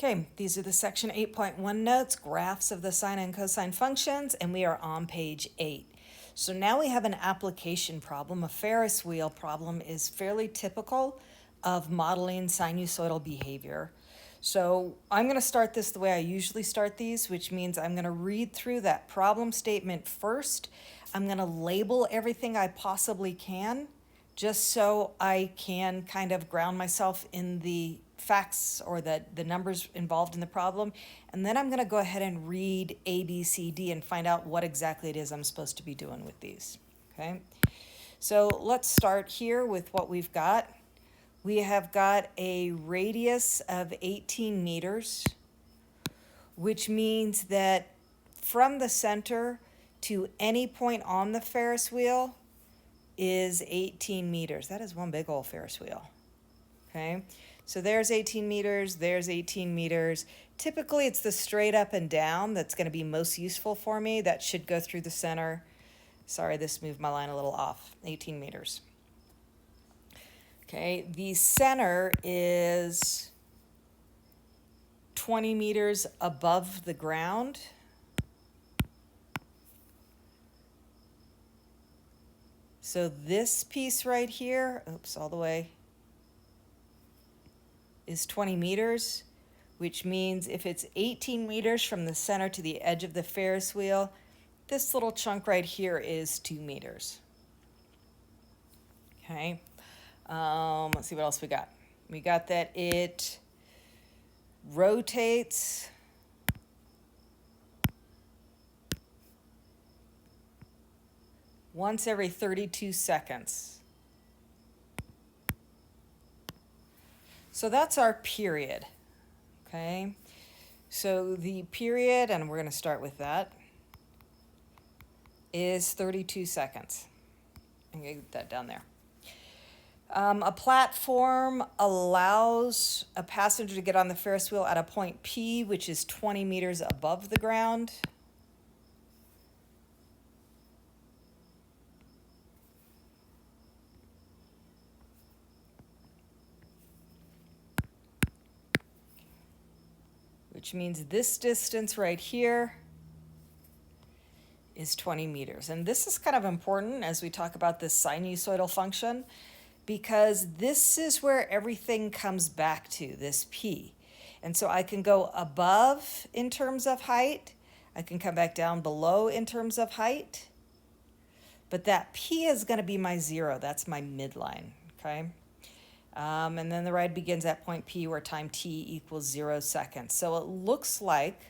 Okay, these are the section 8.1 notes, graphs of the sine and cosine functions, and we are on page 8. So now we have an application problem. A Ferris wheel problem is fairly typical of modeling sinusoidal behavior. So I'm going to start this the way I usually start these, which means I'm going to read through that problem statement first. I'm going to label everything I possibly can, just so I can kind of ground myself in the facts or the numbers involved in the problem. And then I'm going to go ahead and read A, B, C, D and find out what exactly it is I'm supposed to be doing with these. Okay, so let's start here with what we've got. We have got a radius of 18 meters, which means that from the center to any point on the Ferris wheel is 18 meters. That is one big old Ferris wheel. Okay, so there's 18 meters, there's 18 meters. Typically it's the straight up and down that's going to be most useful for me. That should go through the center. Sorry, this moved my line a little off. 18 meters. Okay, the center is 20 meters above the ground. So this piece right here, oops, all the way, is 20 meters, which means if it's 18 meters from the center to the edge of the Ferris wheel, this little chunk right here is 2 meters. Okay, let's see what else we got. We got that it rotates once every 32 seconds. So that's our period, okay? So the period, and we're going to start with that, is 32 seconds. I'm going to get that down there. A platform allows a passenger to get on the Ferris wheel at a point P, which is 20 meters above the ground. Which means this distance right here is 20 meters. And this is kind of important as we talk about this sinusoidal function, because this is where everything comes back to, this P. And so I can go above in terms of height, I can come back down below in terms of height, but that P is going to be my zero, that's my midline, okay? And then the ride begins at point P where time T equals 0 seconds. So it looks like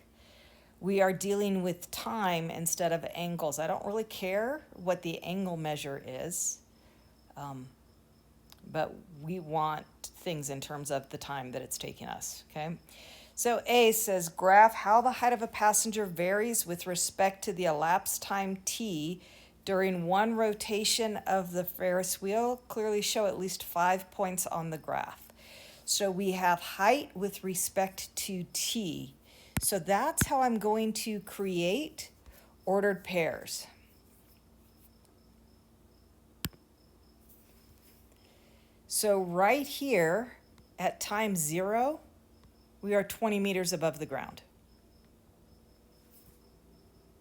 we are dealing with time instead of angles. I don't really care what the angle measure is, but we want things in terms of the time that it's taking us, okay? So A says, graph how the height of a passenger varies with respect to the elapsed time T during one rotation of the Ferris wheel. Clearly show at least 5 points on the graph. So we have height with respect to T. So that's how I'm going to create ordered pairs. So right here at time 0, we are 20 meters above the ground.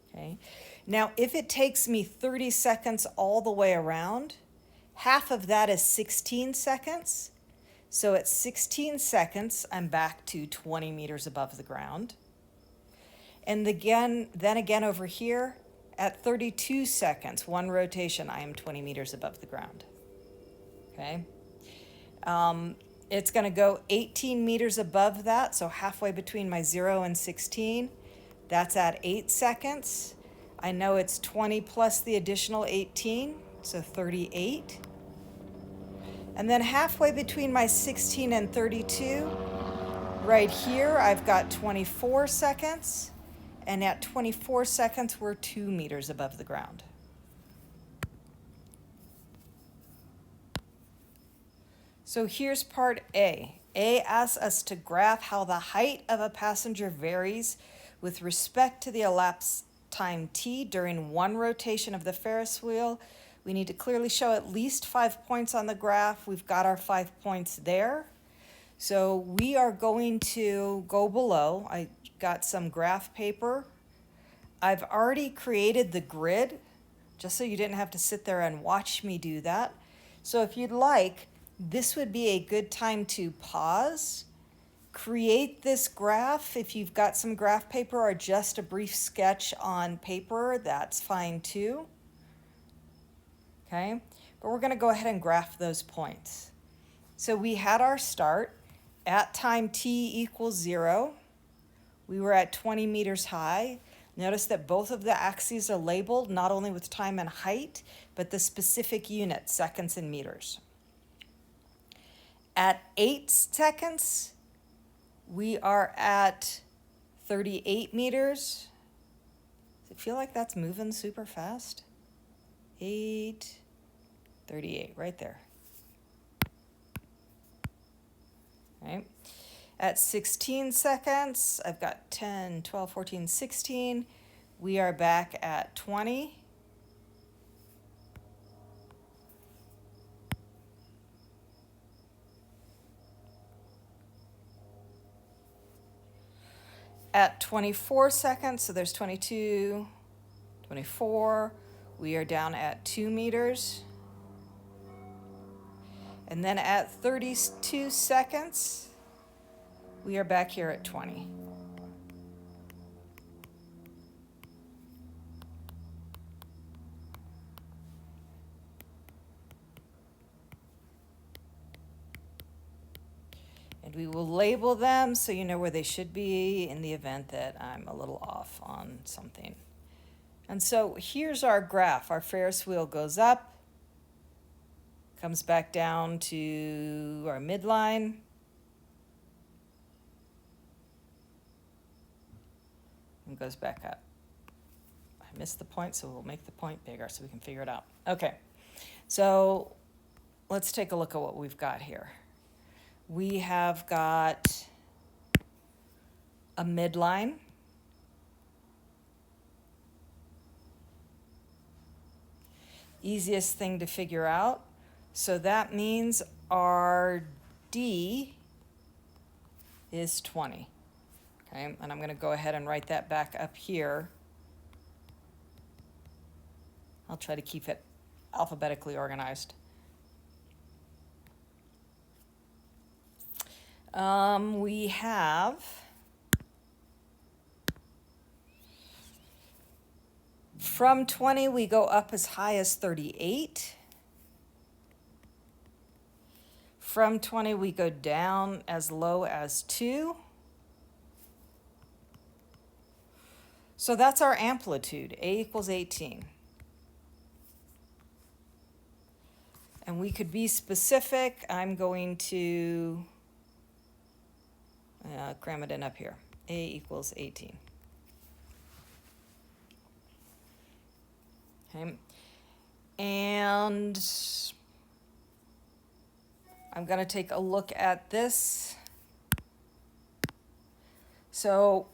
Okay. Now, if it takes me 30 seconds all the way around, half of that is 16 seconds. So at 16 seconds, I'm back to 20 meters above the ground. And then again over here, at 32 seconds, one rotation, I am 20 meters above the ground. Okay. It's going to go 18 meters above that, so halfway between my 0 and 16. That's at 8 seconds. I know it's 20 plus the additional 18, so 38. And then halfway between my 16 and 32, right here, I've got 24 seconds. And at 24 seconds, we're 2 meters above the ground. So here's part A. A asks us to graph how the height of a passenger varies with respect to the elapsed time T during one rotation of the Ferris wheel. We need to clearly show at least 5 points on the graph. We've got our 5 points there. So we are going to go below. I got some graph paper. I've already created the grid, just so you didn't have to sit there and watch me do that. So if you'd like, this would be a good time to pause, create this graph. If you've got some graph paper or just a brief sketch on paper, that's fine too. Okay, but we're going to go ahead and graph those points. So we had our start at time t equals 0. We were at 20 meters high. Notice that both of the axes are labeled not only with time and height, but the specific units, seconds and meters. At 8 seconds, we are at 38 meters. Does it feel like that's moving super fast? 8, 38, right there. Right? At 16 seconds, I've got 10, 12, 14, 16. We are back at 20. At 24 seconds, so there's 22, 24, we are down at 2 meters. And then at 32 seconds, we are back here at 20. And we will label them so you know where they should be in the event that I'm a little off on something. And so here's our graph. Our Ferris wheel goes up, comes back down to our midline, and goes back up. I missed the point, so we'll make the point bigger so we can figure it out. Okay, so let's take a look at what we've got here. We have got a midline. Easiest thing to figure out. So that means our D is 20. Okay, and I'm going to go ahead and write that back up here. I'll try to keep it alphabetically organized. We have from 20, we go up as high as 38. From 20, we go down as low as 2. So that's our amplitude, A equals 18. And we could be specific. I'm going to cram it in up here. A equals 18. Okay. And I'm going to take a look at this. So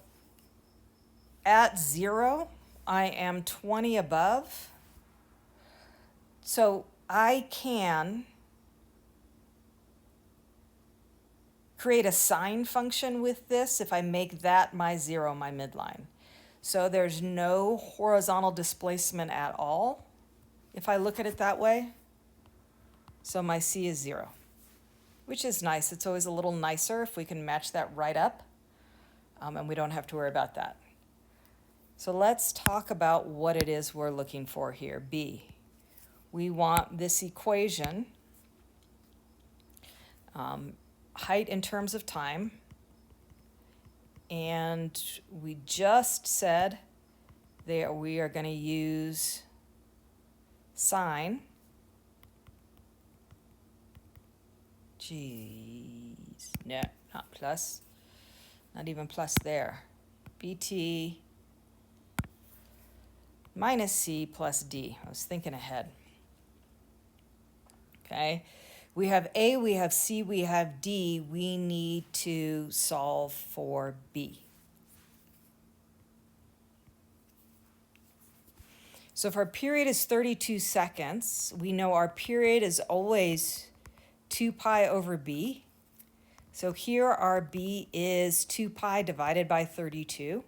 at 0, I am 20 above. So I can create a sine function with this if I make that my 0, my midline. So there's no horizontal displacement at all if I look at it that way. So my C is 0, which is nice. It's always a little nicer if we can match that right up, and we don't have to worry about that. So let's talk about what it is we're looking for here, B. We want this equation, height in terms of time, and we just said that we are going to use sine. Geez, no, not plus, not even plus there. BT minus C plus D. I was thinking ahead. Okay, we have A, we have C, we have D. We need to solve for B. So if our period is 32 seconds, we know our period is always 2 pi over B. So here our b is 2 pi divided by 32,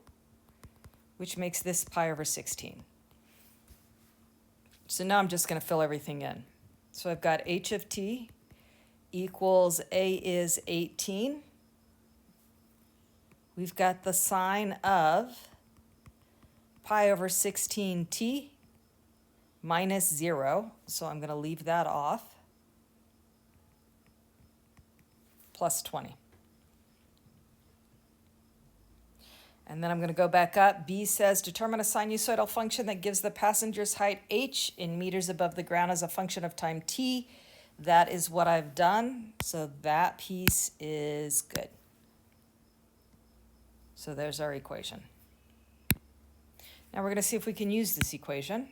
which makes this pi over 16. So now I'm just going to fill everything in. So I've got h of t equals a is 18. We've got the sine of pi over 16t minus 0, so I'm going to leave that off, plus 20. And then I'm going to go back up. B says determine a sinusoidal function that gives the passenger's height h in meters above the ground as a function of time t. That is what I've done, so that piece is good. So there's our equation. Now we're going to see if we can use this equation.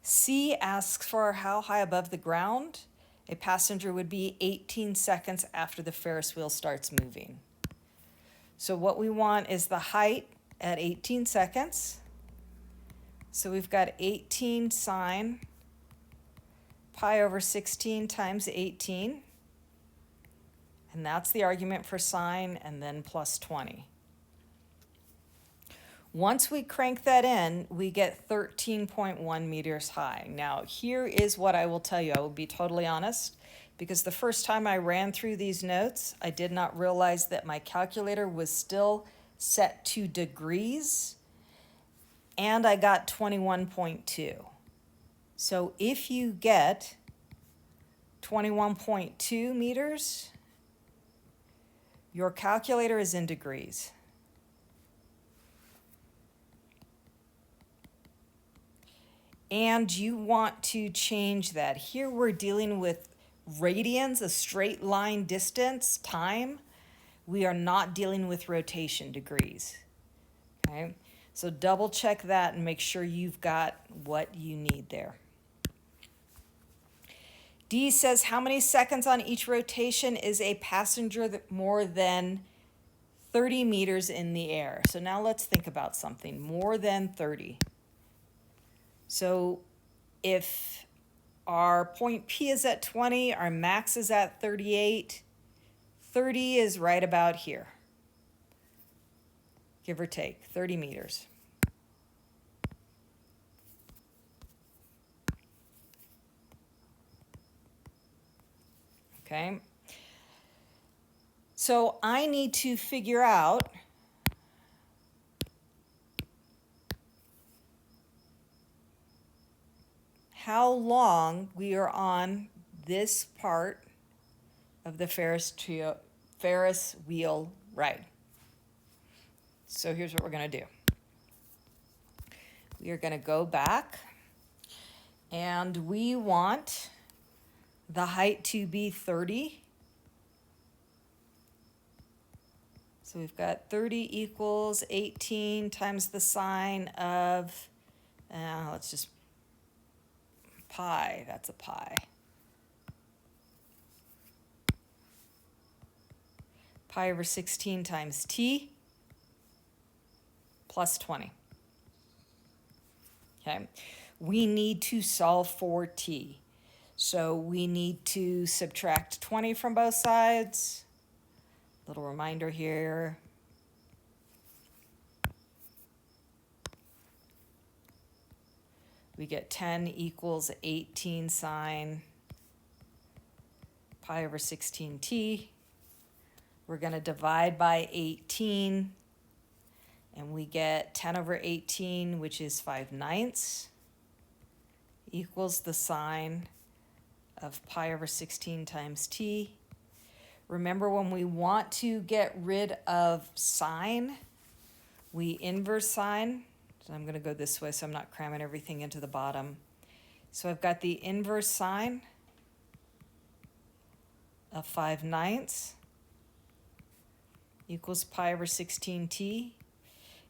C asks for how high above the ground a passenger would be 18 seconds after the Ferris wheel starts moving. So what we want is the height at 18 seconds. So we've got 18 sine pi over 16 times 18. And that's the argument for sine, and then plus 20. Once we crank that in, we get 13.1 meters high. Now, here is what I will tell you. I will be totally honest, because the first time I ran through these notes, I did not realize that my calculator was still set to degrees, and I got 21.2. So if you get 21.2 meters, your calculator is in degrees. And you want to change that. Here we're dealing with radians, a straight line distance, time. We are not dealing with rotation, degrees. Okay, so double check that and make sure you've got what you need there. D says how many seconds on each rotation is a passenger more than 30 meters in the air? So now let's think about something. More than 30. So if our point P is at 20, our max is at 38, 30 is right about here, give or take, 30 meters. Okay, so I need to figure out how long we are on this part of the Ferris wheel ride. So here's what we're going to do. We are going to go back, and we want the height to be 30. So we've got 30 equals 18 times the sine of, let's just pi, that's a pi. Pi over 16 times t plus 20. Okay, we need to solve for t. So we need to subtract 20 from both sides. Little reminder here. We get 10 equals 18 sine pi over 16t. We're going to divide by 18, and we get 10 over 18, which is 5/9, equals the sine of pi over 16 times t. Remember, when we want to get rid of sine, we inverse sine. So I'm going to go this way so I'm not cramming everything into the bottom. So I've got the inverse sine of 5/9 equals pi over 16t.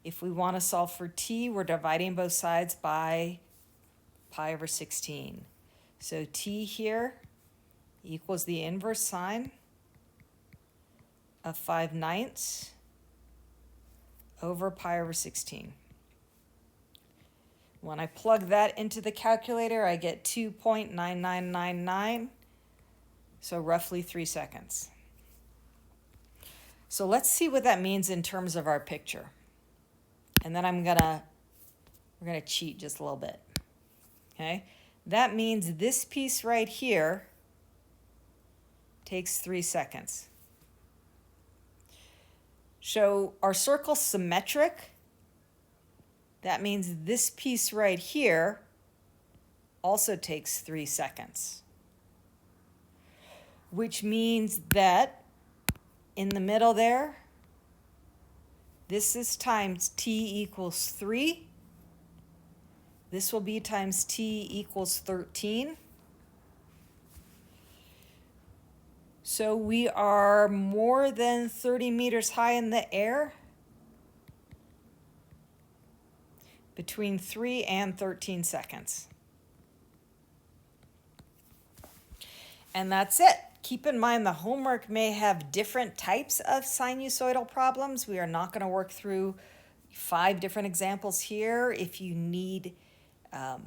If we want to solve for t, we're dividing both sides by pi over 16. So t here equals the inverse sine of 5/9 over pi over 16. When I plug that into the calculator, I get 2.9999. So roughly 3 seconds. So let's see what that means in terms of our picture. And then we're gonna cheat just a little bit. Okay? That means this piece right here takes 3 seconds. So our circle's symmetric. That means this piece right here also takes 3 seconds. Which means that in the middle there, this is times t equals 3. This will be times t equals 13. So we are more than 30 meters high in the air between 3 and 13 seconds. And that's it. Keep in mind the homework may have different types of sinusoidal problems. We are not going to work through 5 different examples here. If you need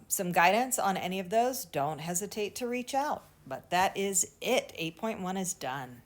some guidance on any of those, don't hesitate to reach out. But that is it. 8.1 is done.